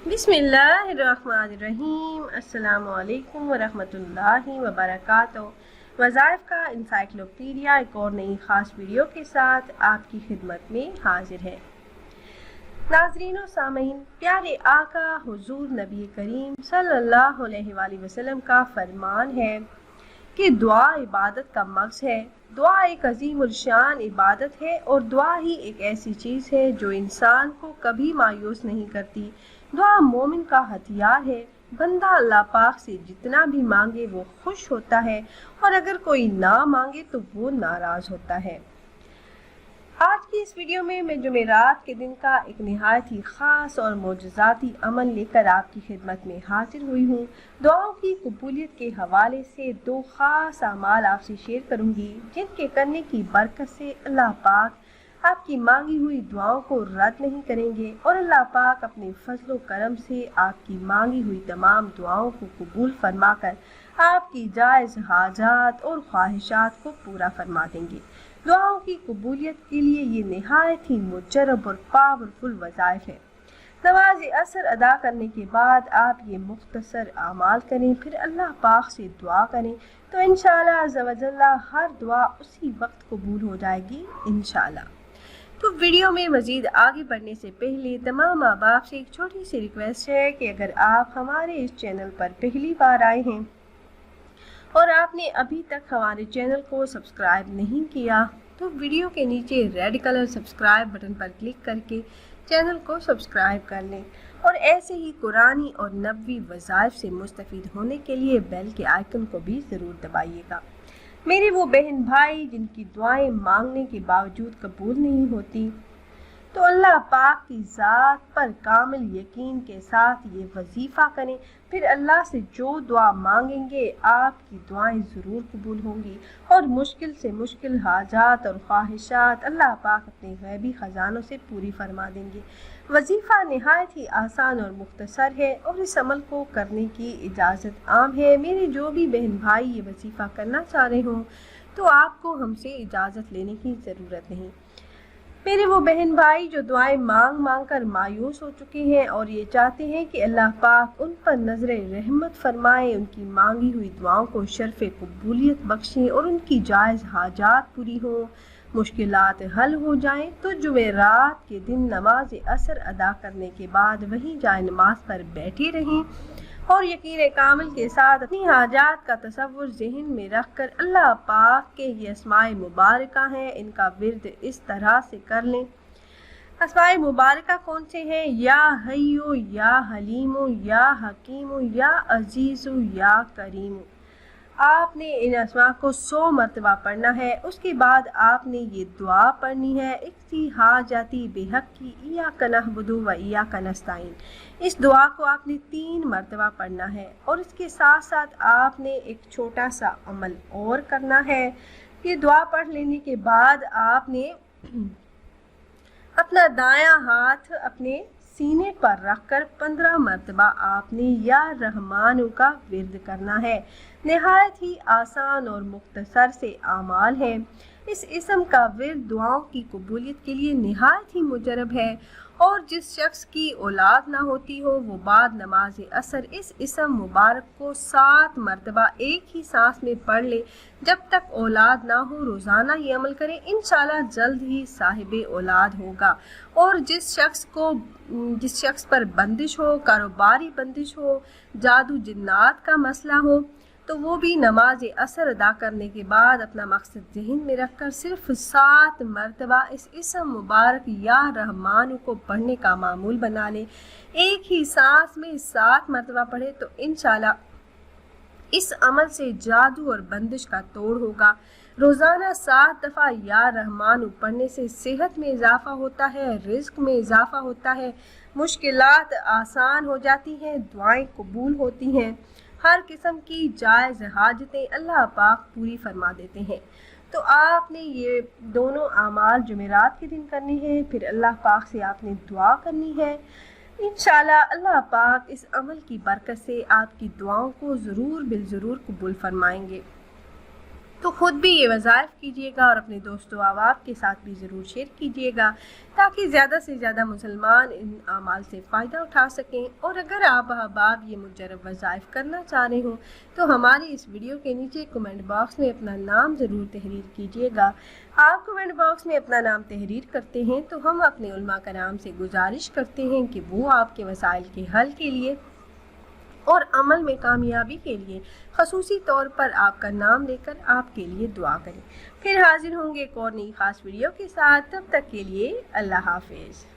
बिस्मिल्लाहिर्रहमानिर्रहीम। अस्सलामु अलैकुम वरहमतुल्लाहि वबरकातुहू। वज़ाइफ का इंसाइक्लोपीडिया एक और नई ख़ास वीडियो के साथ आपकी खिदमत में हाजिर है। नाज़रीन व सामीन, प्यारे आका हुज़ूर नबी करीम सल्लल्लाहु अलैहि वसल्लम का फरमान है कि दुआ इबादत का मग़ज़ है। दुआ एक अजीम उल शान इबादत है और दुआ ही एक ऐसी चीज़ है जो इंसान को कभी मायूस नहीं करती। दुआ मोमिन का हथियार है। बंदा अल्लाह पाक से जितना भी मांगे वो खुश होता है और अगर कोई ना मांगे तो वो नाराज़ होता है। आज की इस वीडियो में मैं जुमेरात के दिन का एक निहायत ही ख़ास और मोजज़ाती अमल लेकर आपकी खिदमत में हाजिर हुई हूँ। दुआओं की कबूलियत के हवाले से दो ख़ास अमाल आपसे शेयर करूँगी जिनके करने की बरकत से अल्लाह पाक आपकी मांगी हुई दुआओं को रद्द नहीं करेंगे और अल्लाह पाक अपने फजल व करम से आपकी मांगी हुई तमाम दुआओं को कबूल फरमाकर आपकी जायज़ हाजात और ख्वाहिशात को पूरा फरमा देंगे। दुआओं की कबूलियत के लिए ये नहायत ही मुजरब और पावरफुल वज़ाइफ है। नमाज असर अदा करने के बाद आप ये मुख्तसर आमाल करें, फिर अल्लाह पाक से दुआ करें तो इंशाअल्लाह अज़्ज़ा व जल्ला हर दुआ उसी वक्त कबूल हो जाएगी इंशाअल्लाह। तो वीडियो में मज़ीद आगे बढ़ने से पहले तमाम अहबाब से एक छोटी सी रिक्वेस्ट है कि अगर आप हमारे इस चैनल पर पहली बार आए हैं और आपने अभी तक हमारे चैनल को सब्सक्राइब नहीं किया तो वीडियो के नीचे रेड कलर सब्सक्राइब बटन पर क्लिक करके चैनल को सब्सक्राइब कर लें और ऐसे ही कुरानी और नबवी वज़ाइफ से मुस्तफ़ीद होने के लिए बेल के आइकन को भी ज़रूर दबाइएगा। मेरे वो बहन भाई जिनकी दुआएं मांगने के बावजूद कबूल नहीं होती, तो अल्लाह पाक की ज़ात पर कामिल यकीन के साथ ये वजीफ़ा करें, फिर अल्लाह से जो दुआ मांगेंगे आपकी दुआएं ज़रूर कबूल होंगी और मुश्किल से मुश्किल हाजात और ख्वाहिशात अल्लाह पाक अपने गैबी ख़जानों से पूरी फरमा देंगे। वजीफ़ा नहायत ही आसान और मुख्तसर है और इस अमल को करने की इजाज़त आम है। मेरे जो भी बहन भाई ये वजीफ़ा करना चाह रहे हों तो आपको हमसे इजाज़त लेने की ज़रूरत नहीं। मेरे वो बहन भाई जो दुआएं मांग मांग कर मायूस हो चुके हैं और ये चाहते हैं कि अल्लाह पाक उन पर नज़र रहमत फरमाए, उनकी मांगी हुई दुआओं को शर्फ़ कबूलियत बख्शें और उनकी जायज़ हाजात पूरी हों, मुश्किलात हल हो जाएं, तो जुमेरात के दिन नमाज असर अदा करने के बाद वहीं जाए नमाज पर बैठे रहें और यकीन कामिल के साथ अपनी हाजात का तसव्वुर ज़हन में रख कर अल्लाह पाक के ये अस्माए मुबारका हैं, इनका विर्द इस तरह से कर लें। अस्माए मुबारका कौन से हैं? या हय्यो, या हलीमो, या हकीमो, या अजीज़ो, या करीमो। आपने इन अस्मा को 100 मरतबा पढ़ना है। उसके बाद आपने ये दुआ पढ़नी है, इक्ती हाजाती बेहक़्क़ी इय्याका नअबुदु व इय्याका नस्तईन। इस दुआ को आपने 3 मरतबा पढ़ना है और इसके साथ साथ आपने एक छोटा सा अमल और करना है। ये दुआ पढ़ लेने के बाद आपने अपना दायां हाथ अपने सीने पर रखकर 15 मरतबा आपने या रहमानु का विर्द करना है। नहायत ही आसान और मुख्तसर से आमाल है। इस इसम का विर्द दुआओं की कबूलियत के लिए नहायत ही मुजरब है और जिस शख्स की औलाद ना होती हो वो बाद नमाज असर इस इसम मुबारक को 7 मरतबा एक ही सांस में पढ़ ले। जब तक औलाद ना हो रोज़ाना ये अमल करें, इंशाल्लाह जल्द ही साहिब औलाद होगा। और जिस शख्स पर बंदिश हो, कारोबारी बंदिश हो, जादू जिन्नात का मसला हो, तो वो भी नमाज असर अदा करने के बाद अपना मकसद ज़हन में रखकर सिर्फ 7 मरतबा इस इसम मुबारक या रहमान को पढ़ने का मामूल बना ले। एक ही सांस में 7 मरतबा पढ़े तो इंशाल्लाह इस अमल से जादू और बंदिश का तोड़ होगा। रोज़ाना 7 दफ़ा या रहमान पढ़ने से सेहत में इजाफ़ा होता है, रिज़्क़ में इजाफ़ा होता है, मुश्किलात आसान हो जाती हैं, दुआएं कबूल होती हैं, हर किस्म की जायज़ हाजतें अल्लाह पाक पूरी फरमा देते हैं। तो आपने ये दोनों आमाल जुमेरात के दिन करने हैं, फिर अल्लाह पाक से आपने दुआ करनी है। इंशाल्लाह अल्लाह पाक इस अमल की बरकत से आपकी दुआओं को ज़रूर बिल ज़रूर कबूल फरमाएंगे। تو خود بھی یہ وظائف کیجیے گا اور اپنے دوست و احباب کے ساتھ بھی ضرور شیئر کیجیے گا تاکہ زیادہ سے زیادہ مسلمان ان اعمال سے فائدہ اٹھا سکیں۔ اور اگر آپ احباب یہ مجرب وظائف کرنا چاہ رہے ہوں تو ہماری اس ویڈیو کے نیچے کمنٹ باکس میں اپنا نام ضرور تحریر کیجیے گا۔ آپ کمنٹ باکس میں اپنا نام تحریر کرتے ہیں تو ہم اپنے علماء کرام سے گزارش کرتے ہیں کہ وہ آپ کے مسائل کے حل کے لیے اور عمل میں کامیابی کے لیے خصوصی طور پر آپ کا نام لے کر آپ کے لیے دعا کریں۔ پھر حاضر ہوں گے ایک اور نئی خاص ویڈیو کے ساتھ، تب تک کے لیے اللہ حافظ۔